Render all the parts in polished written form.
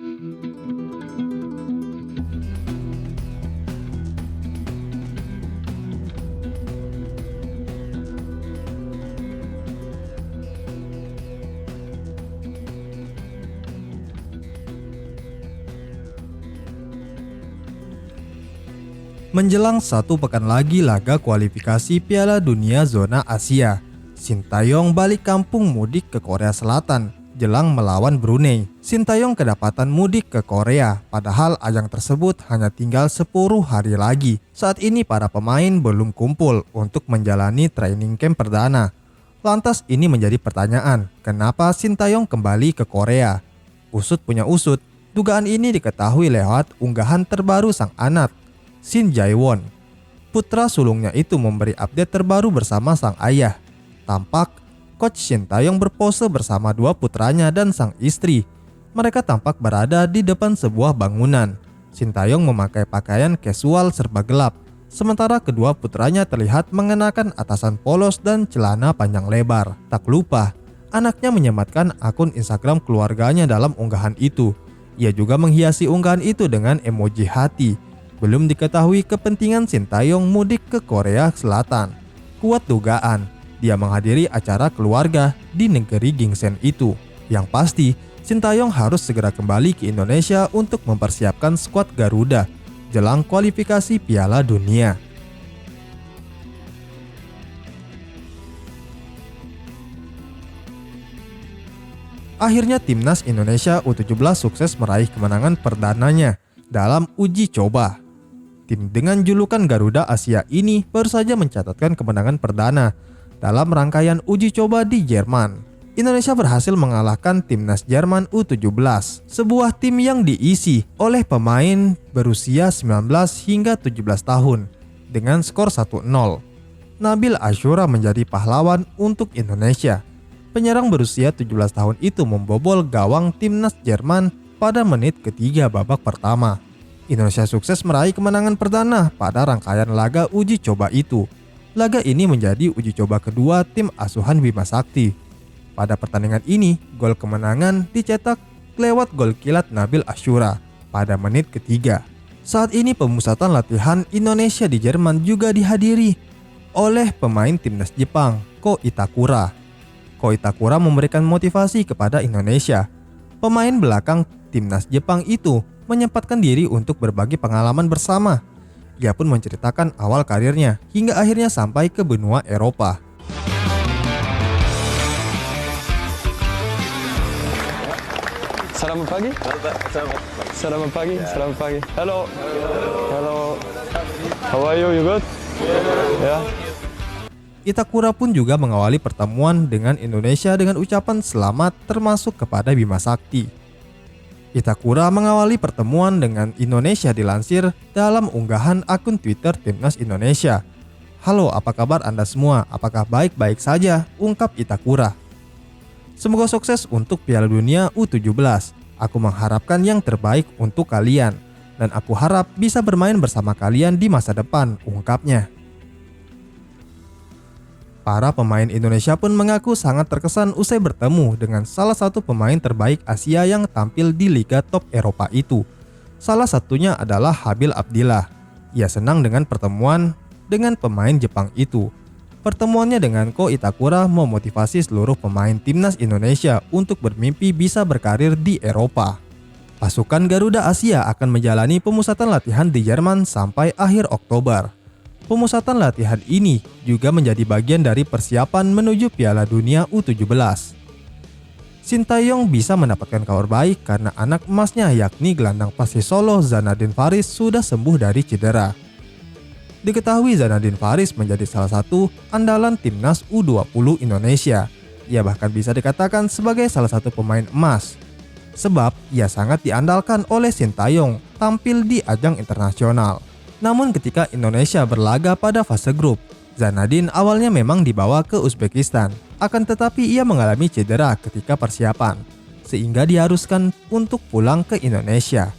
Menjelang 1 pekan lagi laga kualifikasi Piala Dunia Zona Asia, Sintayong balik kampung mudik ke Korea Selatan jelang melawan Brunei. Sintayong kedapatan mudik ke Korea, padahal ajang tersebut hanya tinggal 10 hari lagi. Saat ini para pemain belum kumpul untuk menjalani training camp perdana. Lantas ini menjadi pertanyaan, kenapa Sintayong kembali ke Korea? Usut punya usut, dugaan ini diketahui lewat unggahan terbaru sang anak, Shin Jae-won. Putra sulungnya itu memberi update terbaru bersama sang ayah. Tampak Coach Sintayong berpose bersama 2 putranya dan sang istri. Mereka tampak berada di depan sebuah bangunan. Sintayong memakai pakaian casual serba gelap, sementara kedua putranya terlihat mengenakan atasan polos dan celana panjang lebar. Tak lupa, anaknya menyematkan akun Instagram keluarganya dalam unggahan itu. Ia juga menghiasi unggahan itu dengan emoji hati. Belum diketahui kepentingan Sintayong mudik ke Korea Selatan. Kuat dugaan, dia menghadiri acara keluarga di negeri gingseng itu. Yang pasti, Sintayong harus segera kembali ke Indonesia untuk mempersiapkan skuad Garuda jelang kualifikasi Piala Dunia. Akhirnya Timnas Indonesia U17 sukses meraih kemenangan perdananya dalam uji coba. Tim dengan julukan Garuda Asia ini baru saja mencatatkan kemenangan perdana dalam rangkaian uji coba di Jerman. Indonesia berhasil mengalahkan Timnas Jerman U17, sebuah tim yang diisi oleh pemain berusia 19 hingga 17 tahun dengan skor 1-0. Nabil Ashura menjadi pahlawan untuk Indonesia. Penyerang berusia 17 tahun itu membobol gawang Timnas Jerman pada menit ketiga babak pertama. Indonesia sukses meraih kemenangan perdana pada rangkaian laga uji coba itu. Laga ini menjadi uji coba kedua tim asuhan Bima Sakti. Pada pertandingan ini, gol kemenangan dicetak lewat gol kilat Nabil Ashura pada menit ketiga. Saat ini pemusatan latihan Indonesia di Jerman juga dihadiri oleh pemain timnas Jepang, Ko Itakura. Ko Itakura memberikan motivasi kepada Indonesia. Pemain belakang timnas Jepang itu menyempatkan diri untuk berbagi pengalaman bersama. Ia pun menceritakan awal karirnya hingga akhirnya sampai ke benua Eropa. Selamat pagi. Selamat pagi. Selamat pagi. Hello. Hello. How are you? You good? Yeah. Itakura pun juga mengawali pertemuan dengan Indonesia dengan ucapan selamat termasuk kepada Bima Sakti. Itakura mengawali pertemuan dengan Indonesia dilansir dalam unggahan akun Twitter Timnas Indonesia. "Halo, apa kabar Anda semua? Apakah baik-baik saja?" ungkap Itakura. "Semoga sukses untuk Piala Dunia U17. Aku mengharapkan yang terbaik untuk kalian dan aku harap bisa bermain bersama kalian di masa depan," ungkapnya. Para pemain Indonesia pun mengaku sangat terkesan usai bertemu dengan salah satu pemain terbaik Asia yang tampil di liga top Eropa itu. Salah satunya adalah Habil Abdillah. Ia senang dengan pertemuan dengan pemain Jepang itu. Pertemuannya dengan Ko Itakura memotivasi seluruh pemain timnas Indonesia untuk bermimpi bisa berkarir di Eropa. Pasukan Garuda Asia akan menjalani pemusatan latihan di Jerman sampai akhir Oktober. Pemusatan latihan ini juga menjadi bagian dari persiapan menuju Piala Dunia U17. Sintayong bisa mendapatkan kabar baik karena anak emasnya yakni gelandang Persis Solo Zanadin Faris sudah sembuh dari cedera. Diketahui Zanadin Faris menjadi salah satu andalan timnas U20 Indonesia. Ia bahkan bisa dikatakan sebagai salah satu pemain emas. Sebab ia sangat diandalkan oleh Sintayong tampil di ajang internasional. Namun ketika Indonesia berlaga pada fase grup, Zanadin awalnya memang dibawa ke Uzbekistan. Akan tetapi ia mengalami cedera ketika persiapan, sehingga diharuskan untuk pulang ke Indonesia.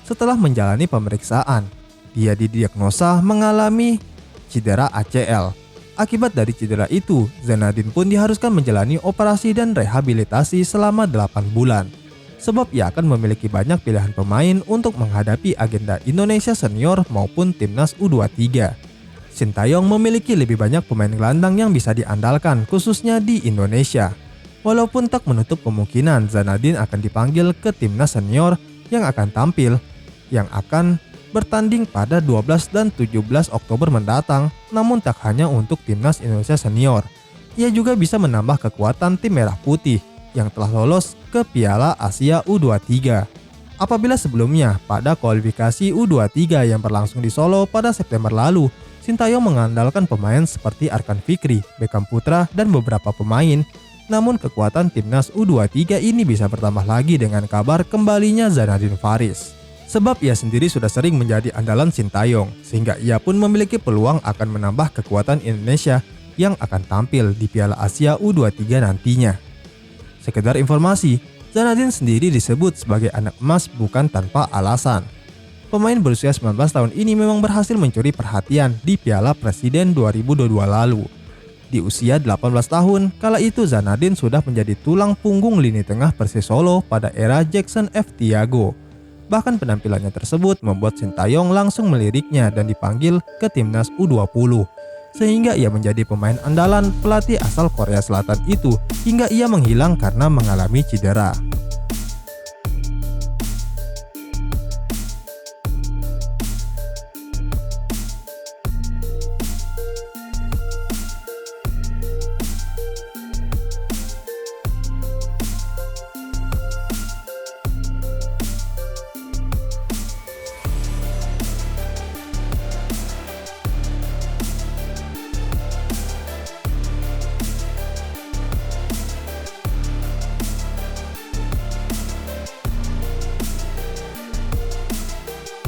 Setelah menjalani pemeriksaan, dia didiagnosa mengalami cedera ACL. Akibat dari cedera itu, Zanadin pun diharuskan menjalani operasi dan rehabilitasi selama 8 bulan. sebab ia akan memiliki banyak pilihan pemain untuk menghadapi agenda Indonesia senior maupun timnas U23. Sintayong memiliki lebih banyak pemain gelandang yang bisa diandalkan khususnya di Indonesia. Walaupun tak menutup kemungkinan Zanadin akan dipanggil ke timnas senior yang akan tampil, yang akan bertanding pada 12 dan 17 Oktober mendatang, namun tak hanya untuk timnas Indonesia senior. Ia juga bisa menambah kekuatan tim merah putih yang telah lolos ke Piala Asia U23. Apabila sebelumnya pada kualifikasi U23 yang berlangsung di Solo pada September lalu, Sintayong mengandalkan pemain seperti Arkan Fikri, Beckham Putra, dan beberapa pemain. Namun kekuatan timnas U23 ini bisa bertambah lagi dengan kabar kembalinya Zanadin Faris. Sebab ia sendiri sudah sering menjadi andalan Sintayong, sehingga ia pun memiliki peluang akan menambah kekuatan Indonesia yang akan tampil di Piala Asia U23 nantinya. Sekedar informasi, Zanadin sendiri disebut sebagai anak emas bukan tanpa alasan. Pemain berusia 19 tahun ini memang berhasil mencuri perhatian di Piala Presiden 2022 lalu. Di usia 18 tahun, kala itu Zanadin sudah menjadi tulang punggung lini tengah Persis Solo pada era Jackson F. Tiago. Bahkan penampilannya tersebut membuat Sintayong langsung meliriknya dan dipanggil ke timnas U20. Sehingga ia menjadi pemain andalan pelatih asal Korea Selatan itu hingga ia menghilang karena mengalami cedera.